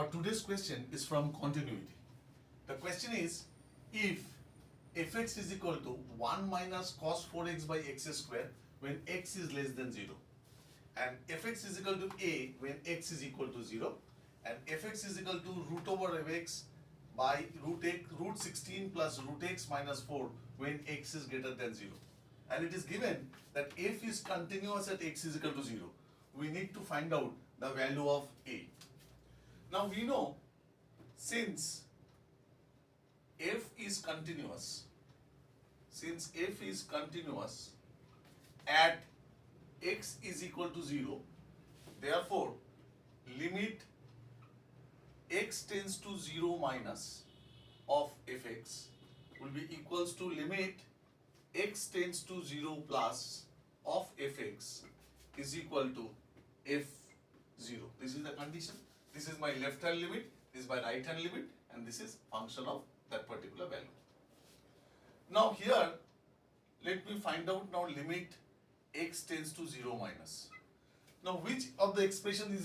Our today's question is from continuity. The question is, if fx is equal to 1 minus cos 4x by x square when x is less than 0, and fx is equal to a when x is equal to 0, and fx is equal to root over of x by root 16 plus root x minus 4 when x is greater than 0. And it is given that f is continuous at x is equal to 0. We need to find out the value of a. Now we know, since f is continuous at x is equal to 0, therefore limit x tends to 0 minus of fx will be equals to limit x tends to 0 plus of fx is equal to f0. This is the condition. This is my left hand limit, this is my right hand limit, and this is function of that particular value. Now here, let me find out now limit x tends to 0 minus. Now which of the expression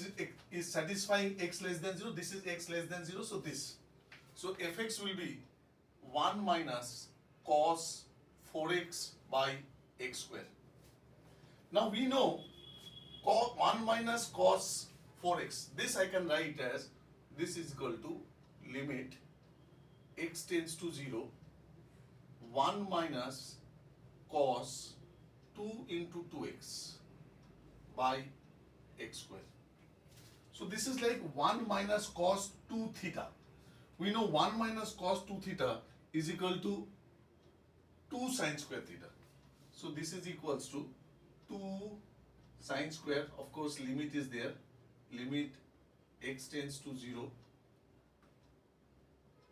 is satisfying x less than 0? This is x less than 0, so this. So fx will be 1 minus cos 4x by x square. Now we know 1 minus cos 4x. This I can write as, this is equal to limit x tends to 0, 1 minus cos 2 into 2x by x square. So this is like 1 minus cos 2 theta. We know 1 minus cos 2 theta is equal to 2 sine square theta. So this is equals to 2 sine square, of course limit is there, limit x tends to 0,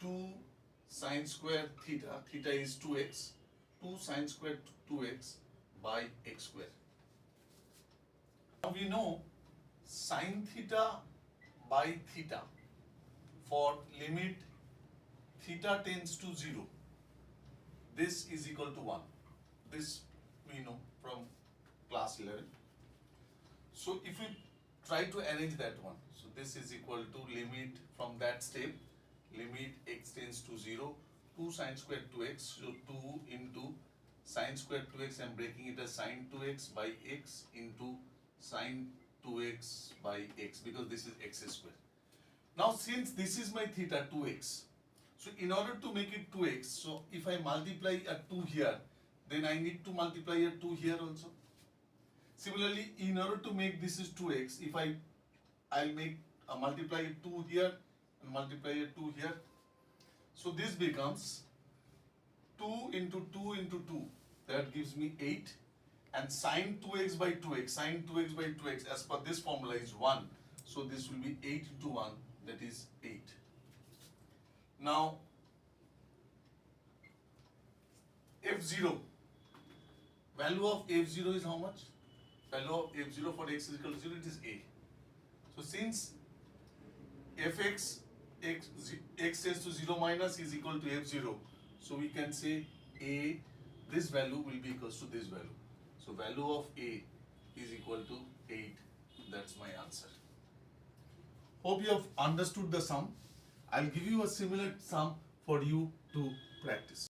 2 sine square theta, theta is 2x, 2 sine square 2x by x square. Now we know sine theta by theta for limit theta tends to 0, this is equal to 1. This we know from class 11. So if we try to arrange that one, so this is equal to limit from that step, limit x tends to 0, 2 sine square 2x, so 2 into sine square 2x, I am breaking it as sine 2x by x into sine 2x by x, because this is x square. Now since this is my theta 2x, so in order to make it 2x, so if I multiply a 2 here, then I need to multiply a 2 here also. Similarly, in order to make this is 2x, if I'll make a multiply 2 here and multiply a 2 here. So this becomes 2 into 2 into 2, that gives me 8, and sine 2x by 2x, sine 2x by 2x as per this formula is 1. So this will be 8 into 1, that is 8. Now f0, value of f0 is how much? Value of f0 for x is equal to 0, it is a. So since fx x tends to 0 minus is equal to f0, so we can say a, this value will be equals to this value. So value of a is equal to 8. That's my answer. Hope you have understood the sum. I'll give you a similar sum for you to practice.